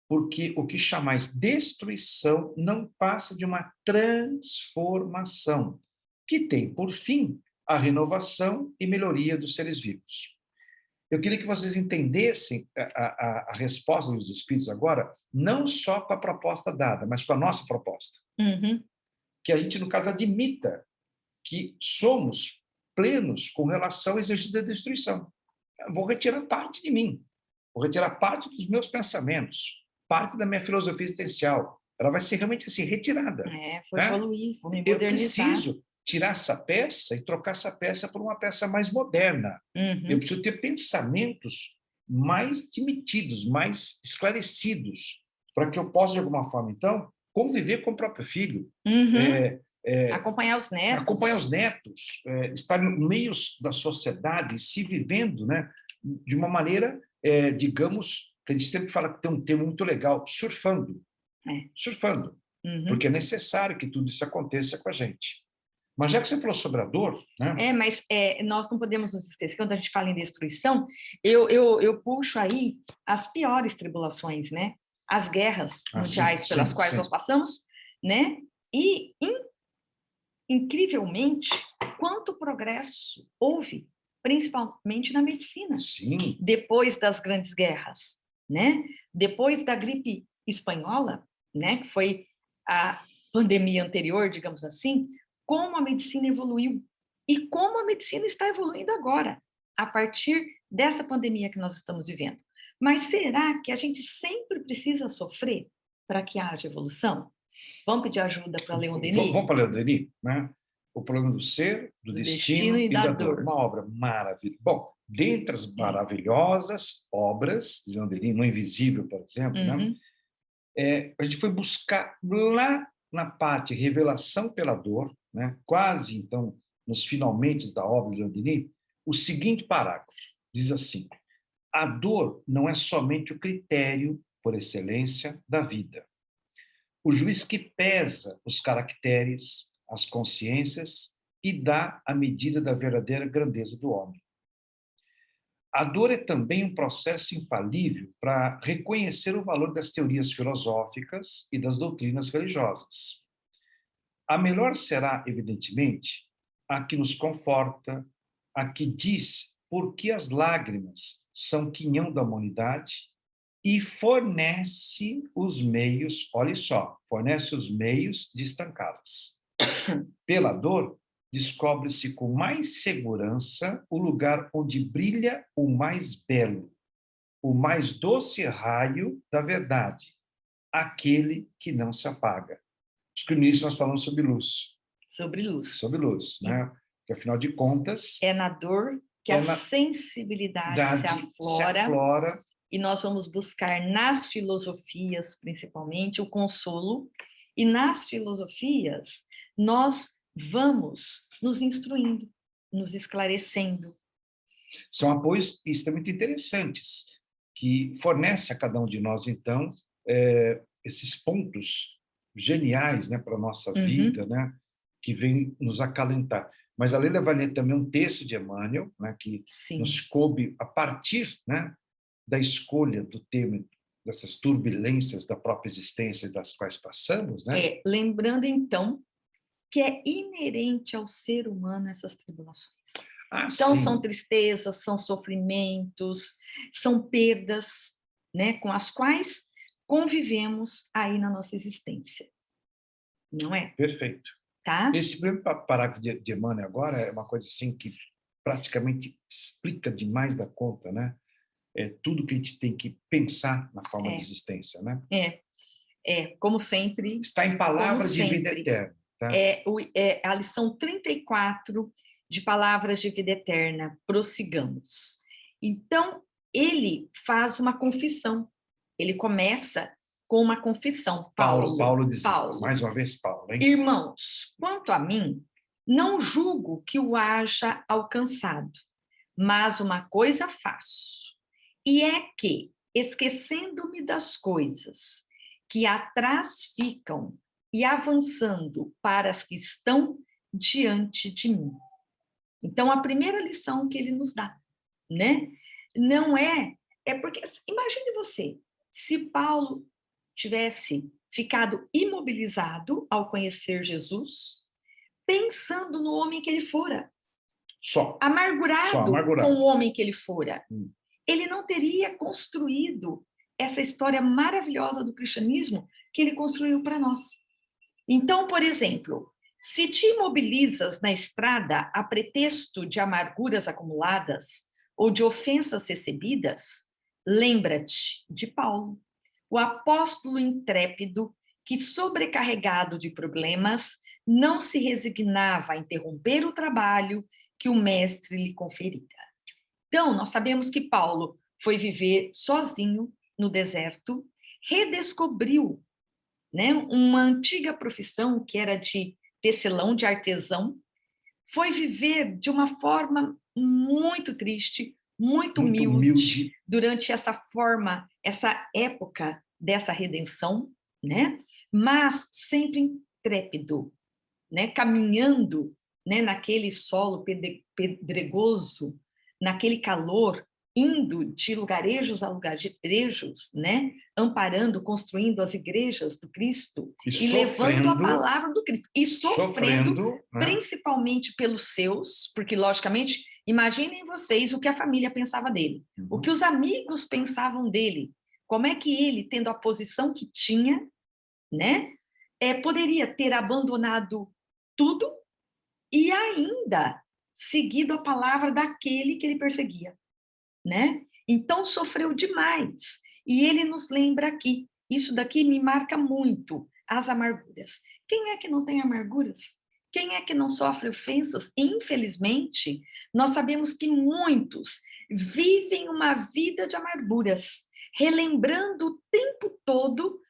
Porque o que chamais destruição não passa de uma transformação, que tem por fim a renovação e melhoria dos seres vivos. Eu queria que vocês entendessem a resposta dos Espíritos agora, não só com a proposta dada, mas com a nossa proposta. Que a gente, no caso, admita que somos plenos com relação ao exercício da destruição. Eu vou retirar parte de mim, vou retirar parte dos meus pensamentos, parte da minha filosofia existencial. Ela vai ser realmente assim, retirada. Vou evoluir, vou me modernizar. Eu preciso tirar essa peça e trocar essa peça por uma peça mais moderna. Eu preciso ter pensamentos mais admitidos, mais esclarecidos, para que eu possa, de alguma forma, então, conviver com o próprio filho. Acompanhar os netos. Acompanhar os netos, estar no meio da sociedade, se vivendo, né, de uma maneira, digamos, que a gente sempre fala que tem um termo muito legal, surfando. Surfando. Porque é necessário que tudo isso aconteça com a gente. Mas já que você falou sobre a dor, né? Mas nós não podemos nos esquecer, quando a gente fala em destruição, eu puxo aí as piores tribulações, né? As guerras mundiais pelas quais nós passamos, né? E, incrivelmente, quanto progresso houve, principalmente na medicina, depois das grandes guerras, né? Depois da gripe espanhola, né? Que foi a pandemia anterior, digamos assim, como a medicina evoluiu e como a medicina está evoluindo agora, a partir dessa pandemia que nós estamos vivendo. Mas será que a gente sempre precisa sofrer para que haja evolução? Vamos pedir ajuda para Leon Denis? Vamos para Leon Denis, né? O problema do ser, do destino e da dor. Uma obra maravilhosa. Bom, dentre as maravilhosas obras de Leon Denis, No Invisível, por exemplo, né? A gente foi buscar lá na parte revelação pela dor, né? Quase, então, nos finalmente da obra de Leon Denis, o seguinte parágrafo, diz assim: a dor não é somente o critério, por excelência, da vida. O juiz que pesa os caracteres, as consciências e dá a medida da verdadeira grandeza do homem. A dor é também um processo infalível para reconhecer o valor das teorias filosóficas e das doutrinas religiosas. A melhor será, evidentemente, a que nos conforta, a que diz por que as lágrimas são quinhão da humanidade e fornece os meios, olhe só, fornece os meios de estancá-las. Pela dor, descobre-se com mais segurança o lugar onde brilha o mais belo, o mais doce raio da verdade, aquele que não se apaga. Acho que no início nós falamos sobre luz. Sobre luz. Sobre luz, né? Porque, afinal de contas... É na dor que a sensibilidade se aflora. E nós vamos buscar nas filosofias, principalmente, o consolo. E nas filosofias, nós vamos nos instruindo, nos esclarecendo. São apoios extremamente interessantes, que fornecem a cada um de nós, então, esses pontos geniais, né, para a nossa vida, né, que vem nos acalentar. Mas a Leila vai ler também um texto de Emmanuel, né, que nos coube a partir, né, da escolha do tema, dessas turbulências da própria existência das quais passamos, né? Lembrando, então, que é inerente ao ser humano essas tribulações. Então, são tristezas, são sofrimentos, são perdas, né, com as quais convivemos aí na nossa existência. Não é? Perfeito. Tá? Esse primeiro parágrafo de Emmanuel agora é uma coisa assim que praticamente explica demais da conta, né? Tudo que a gente tem que pensar na forma de existência, né? Como sempre. Está em Palavras de Vida Eterna. Tá? É a lição 34 de Palavras de Vida Eterna. Prossigamos. Então, ele faz uma confissão. Ele começa com uma confissão. Paulo diz, Paulo. Mais uma vez Paulo, hein? Irmãos, quanto a mim, não julgo que o haja alcançado, mas uma coisa faço, e é que, esquecendo-me das coisas que atrás ficam e avançando para as que estão diante de mim. Então, a primeira lição que ele nos dá, né? Não é porque, imagine você, se Paulo tivesse ficado imobilizado ao conhecer Jesus, pensando no homem que ele fora, amargurado com o homem que ele fora, ele não teria construído essa história maravilhosa do cristianismo que ele construiu para nós. Então, por exemplo, se te imobilizas na estrada a pretexto de amarguras acumuladas ou de ofensas recebidas, lembra-te de Paulo, o apóstolo intrépido que, sobrecarregado de problemas, não se resignava a interromper o trabalho que o mestre lhe conferira. Então, nós sabemos que Paulo foi viver sozinho no deserto, redescobriu, né, uma antiga profissão que era de tecelão, de artesão, foi viver de uma forma muito triste, muito humilde durante essa época dessa redenção, né? Mas sempre intrépido, né? Caminhando, né, naquele solo pedregoso, naquele calor, indo de lugarejos a lugarejos, né? Amparando, construindo as igrejas do Cristo e levando a palavra do Cristo. E sofrendo né? Principalmente pelos seus, porque, logicamente, imaginem vocês o que a família pensava dele, o que os amigos pensavam dele, como é que ele, tendo a posição que tinha, né, poderia ter abandonado tudo e ainda seguido a palavra daquele que ele perseguia, né? Então, sofreu demais. E ele nos lembra aqui, isso daqui me marca muito, as amarguras. Quem é que não tem amarguras? Quem é que não sofre ofensas? Infelizmente, nós sabemos que muitos vivem uma vida de amarguras, relembrando o tempo todo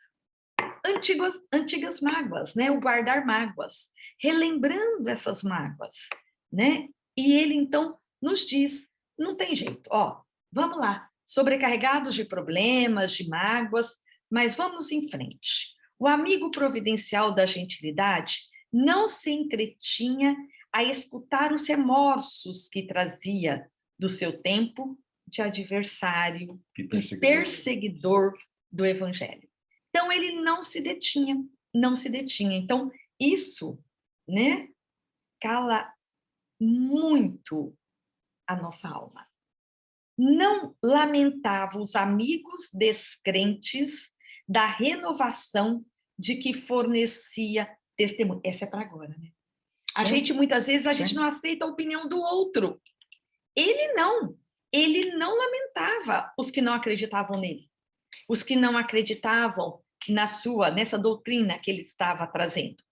antigas mágoas, né? O guardar mágoas, relembrando essas mágoas, né? E ele, então, nos diz, não tem jeito, ó, vamos lá, sobrecarregados de problemas, de mágoas, mas vamos em frente. O amigo providencial da gentilidade não se entretinha a escutar os remorsos que trazia do seu tempo de adversário e perseguidor do evangelho. Então, ele não se detinha. Então, isso, né, cala muito a nossa alma. Não lamentava os amigos descrentes da renovação de que fornecia testemunho. Essa é para agora, né? Muitas vezes, a gente não aceita a opinião do outro. Ele não lamentava os que não acreditavam nele. Os que não acreditavam nessa doutrina que ele estava trazendo.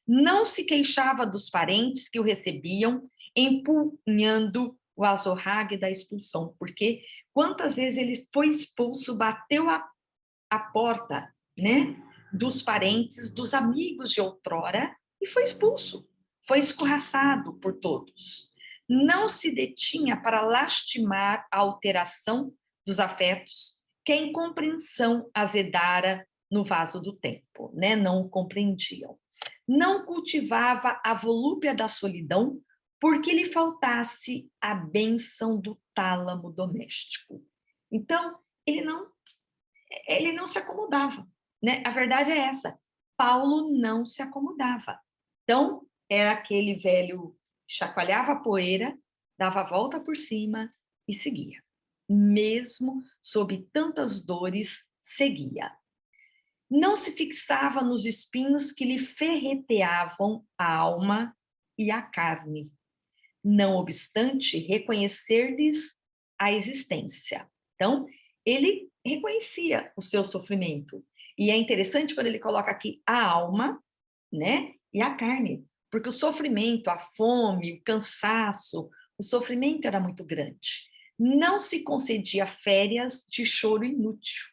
Não se queixava dos parentes que o recebiam, empunhando o azorrague da expulsão, porque quantas vezes ele foi expulso, bateu a porta, né, dos parentes, dos amigos de outrora, e foi expulso, foi escorraçado por todos. Não se detinha para lastimar a alteração dos afetos, que a incompreensão azedara no vaso do tempo, né? Não o compreendiam. Não cultivava a volúpia da solidão, porque lhe faltasse a bênção do tálamo doméstico. Então, ele não se acomodava, né? A verdade é essa. Paulo não se acomodava. Então, era aquele velho chacoalhava a poeira, dava a volta por cima e seguia. Mesmo sob tantas dores, seguia. Não se fixava nos espinhos que lhe ferreteavam a alma e a carne, não obstante reconhecer-lhes a existência. Então, ele reconhecia o seu sofrimento, E é interessante quando ele coloca aqui a alma, né, e a carne, porque o sofrimento, a fome, o cansaço, o sofrimento era muito grande. Não se concedia férias de choro inútil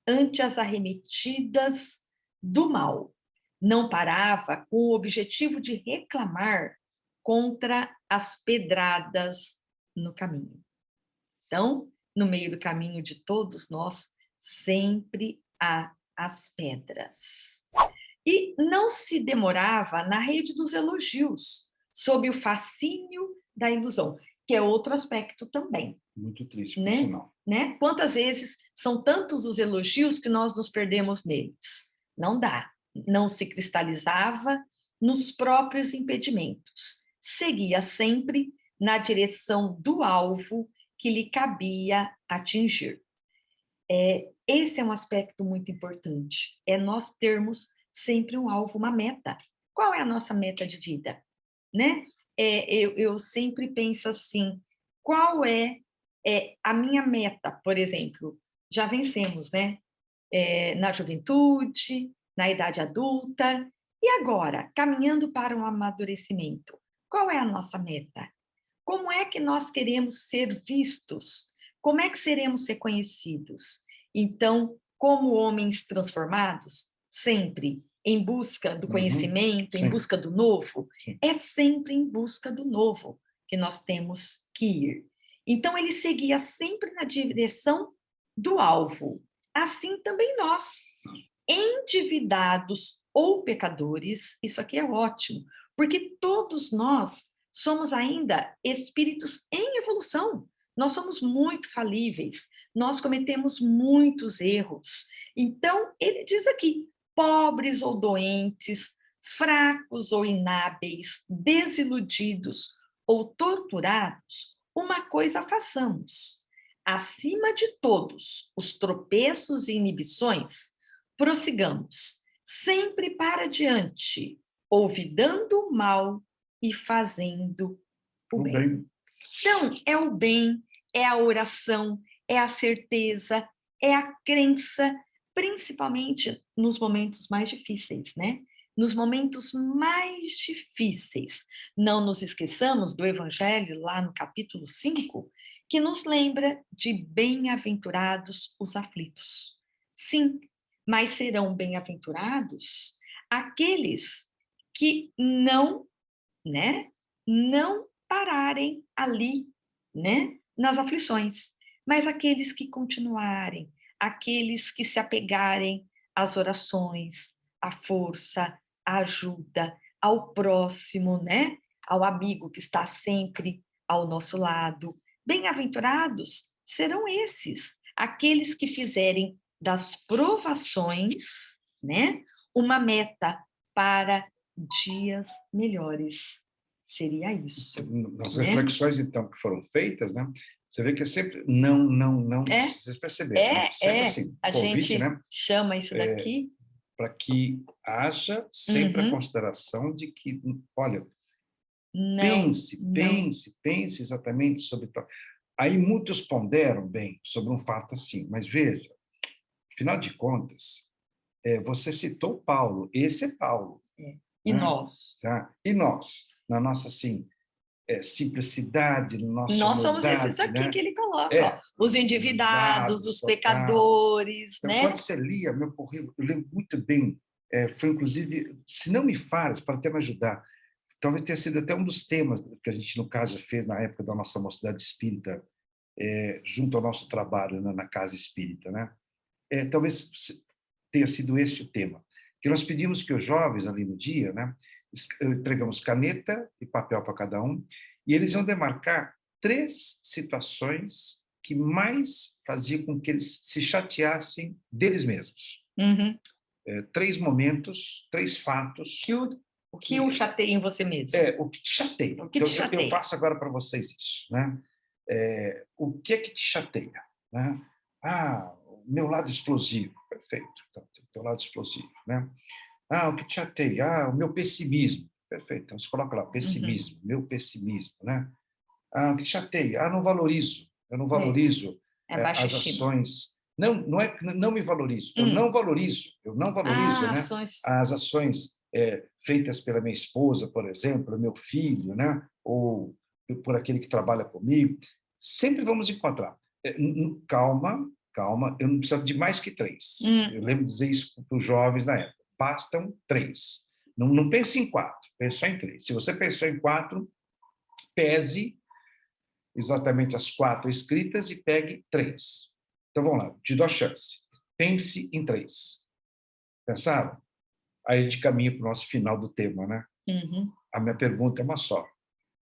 ante as arremetidas do mal. Não parava com o objetivo de reclamar contra as pedradas no caminho. Então, no meio do caminho de todos nós, sempre há as pedras. E não se demorava na rede dos elogios, sob o fascínio da ilusão, que é outro aspecto também. Muito triste, por Né? sinal. Né? Quantas vezes são tantos os elogios que nós nos perdemos neles? Não dá. Não se cristalizava nos próprios impedimentos. Seguia sempre na direção do alvo que lhe cabia atingir. Esse é um aspecto muito importante. É nós termos sempre um alvo, uma meta. Qual é a nossa meta de vida? Né? Eu sempre penso assim, qual é a minha meta, por exemplo? Já vencemos, né? Na juventude, na idade adulta, e agora, caminhando para um amadurecimento, qual é a nossa meta? Como é que nós queremos ser vistos? Como é que seremos reconhecidos? Então, como homens transformados, sempre em busca do conhecimento, em busca do novo, é sempre em busca do novo que nós temos que ir. Então, ele seguia sempre na direção do alvo. Assim também nós, endividados ou pecadores, isso aqui é ótimo, porque todos nós somos ainda espíritos em evolução. Nós somos muito falíveis, nós cometemos muitos erros. Então, ele diz aqui, pobres ou doentes, fracos ou inábeis, desiludidos ou torturados, uma coisa façamos. Acima de todos os tropeços e inibições, prossigamos, sempre para diante, olvidando o mal e fazendo o bem. Então, é o bem, é a oração, é a certeza, é a crença, principalmente nos momentos mais difíceis, né? Nos momentos mais difíceis. Não nos esqueçamos do Evangelho, lá no capítulo 5, que nos lembra de bem-aventurados os aflitos. Sim, mas serão bem-aventurados aqueles que não, né, não pararem ali, né, nas aflições, mas aqueles que continuarem, aqueles que se apegarem às orações, à força, à ajuda, ao próximo, né, ao amigo que está sempre ao nosso lado. Bem-aventurados serão esses, aqueles que fizerem das provações, né, uma meta para dias melhores. Seria isso. Nas reflexões, então, que foram feitas, né? Você vê que é sempre não, não, não. Vocês perceberam, né? Sempre assim, a convite, gente né? chama isso daqui. Para que haja sempre a consideração de que, olha, pense exatamente sobre tal. Aí muitos ponderam bem sobre um fato assim, mas veja, afinal de contas, você citou Paulo, esse é Paulo. E né? nós? Tá? E nós, na nossa assim, simplicidade, no nosso nós humildade, somos esses aqui, né? Que ele coloca, ó, os endividados, os total. pecadores, Então, né? quando você lia meu currículo, eu lembro muito bem, foi inclusive, se não me falha, para até me ajudar, talvez tenha sido até um dos temas que a gente, no caso, fez na época da nossa mocidade espírita, junto ao nosso trabalho na Casa Espírita, né? Talvez tenha sido este o tema, que nós pedimos que os jovens ali no dia, né, entregamos caneta e papel para cada um, e eles iam demarcar 3 situações que mais faziam com que eles se chateassem deles mesmos. 3 momentos, 3 fatos. O que o chateia em você mesmo? O que te chateia. O que te chateia? Eu faço agora para vocês isso, né? O que é que te chateia? Né? O meu lado explosivo. Perfeito. Então, o teu lado explosivo, né? O que te chateia? O meu pessimismo. Perfeito. Então, você coloca lá, pessimismo, meu pessimismo, né? O que te chateia? Não valorizo. Eu não valorizo as ações Não me valorizo. Eu não valorizo, né? Ações. As ações feitas pela minha esposa, por exemplo, meu filho, né? Ou por aquele que trabalha comigo. Sempre vamos encontrar. Calma, eu não preciso de mais que 3. Eu lembro de dizer isso para os jovens na época. Bastam 3. Não pense em 4, pense só em 3. Se você pensou em 4, pese exatamente as 4 escritas e pegue 3. Então, vamos lá, te dou a chance. Pense em 3. Pensaram? Aí a gente caminha para o nosso final do tema, né? A minha pergunta é uma só.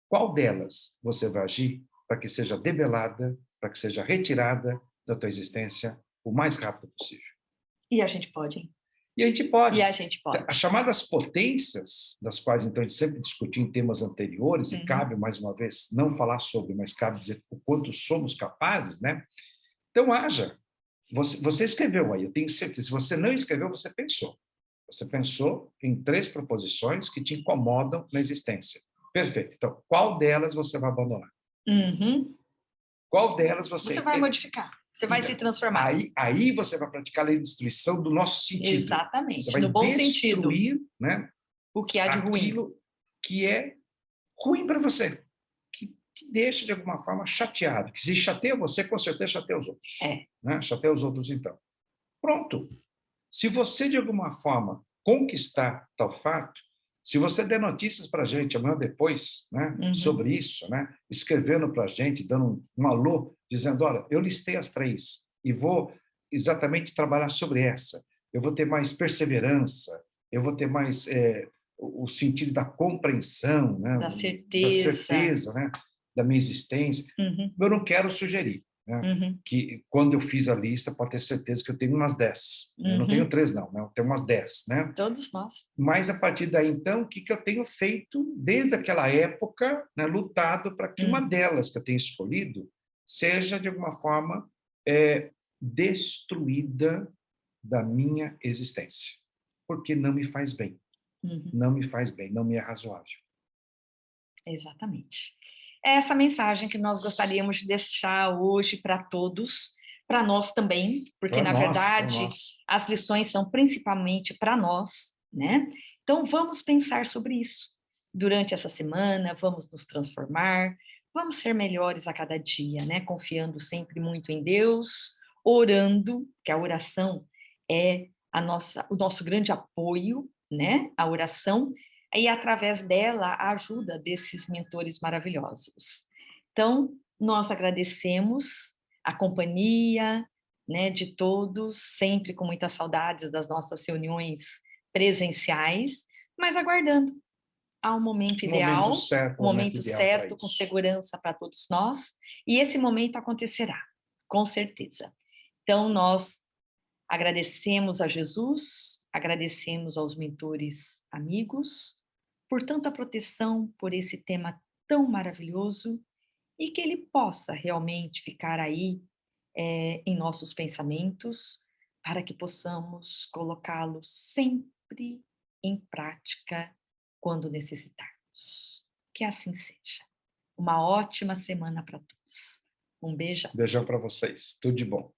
Qual delas você vai agir para que seja debelada, para que seja retirada da tua existência o mais rápido possível? E a gente pode, hein? E a gente pode. E a gente pode. As chamadas potências, das quais então a gente sempre discutiu em temas anteriores, e cabe, mais uma vez, não falar sobre, mas cabe dizer o quanto somos capazes, né? Então, haja. Você escreveu aí, eu tenho certeza. Se você não escreveu, você pensou. Você pensou em 3 proposições que te incomodam na existência. Perfeito. Então, qual delas você vai abandonar? Qual delas Você vai modificar. Você vai se transformar. Aí você vai praticar a lei de destruição do nosso sentido. Exatamente, você vai no bom sentido. Né, o que há de ruim. Aquilo que é ruim para você, que te deixa, de alguma forma, chateado. Que se chateia você, com certeza chateia os outros. Né? Chateia os outros, então. Pronto. Se você, de alguma forma, conquistar tal fato, se você der notícias para a gente amanhã depois, né, sobre isso, né, escrevendo para a gente, dando um alô, dizendo, olha, eu listei as 3 e vou exatamente trabalhar sobre essa. Eu vou ter mais perseverança, eu vou ter mais o sentido da compreensão, né, da certeza, né, da minha existência. Eu não quero sugerir. Né? Que quando eu fiz a lista, pode ter certeza que eu tenho umas 10. Eu não tenho 3, não, né? Eu tenho umas 10. Né? Todos nós. Mas, a partir daí, então, o que eu tenho feito desde aquela época, né, lutado para que uma delas que eu tenho escolhido seja, de alguma forma, destruída da minha existência. Porque não me faz bem. Não me faz bem, não me é razoável. Exatamente. É essa mensagem que nós gostaríamos de deixar hoje para todos, para nós também, porque, na verdade, as lições são principalmente para nós, né? Então, vamos pensar sobre isso. Durante essa semana, vamos nos transformar, vamos ser melhores a cada dia, né? Confiando sempre muito em Deus, orando, que a oração é o nosso grande apoio, né? A oração, e através dela a ajuda desses mentores maravilhosos. Então, nós agradecemos a companhia, né, de todos, sempre com muitas saudades das nossas reuniões presenciais, mas aguardando ao momento ideal, o momento certo, com segurança para todos nós, e esse momento acontecerá, com certeza. Então, nós agradecemos a Jesus, agradecemos aos mentores amigos, por tanta proteção, por esse tema tão maravilhoso, e que ele possa realmente ficar aí em nossos pensamentos, para que possamos colocá-lo sempre em prática quando necessitarmos. Que assim seja. Uma ótima semana para todos. Um beijão. Beijão para vocês. Tudo de bom.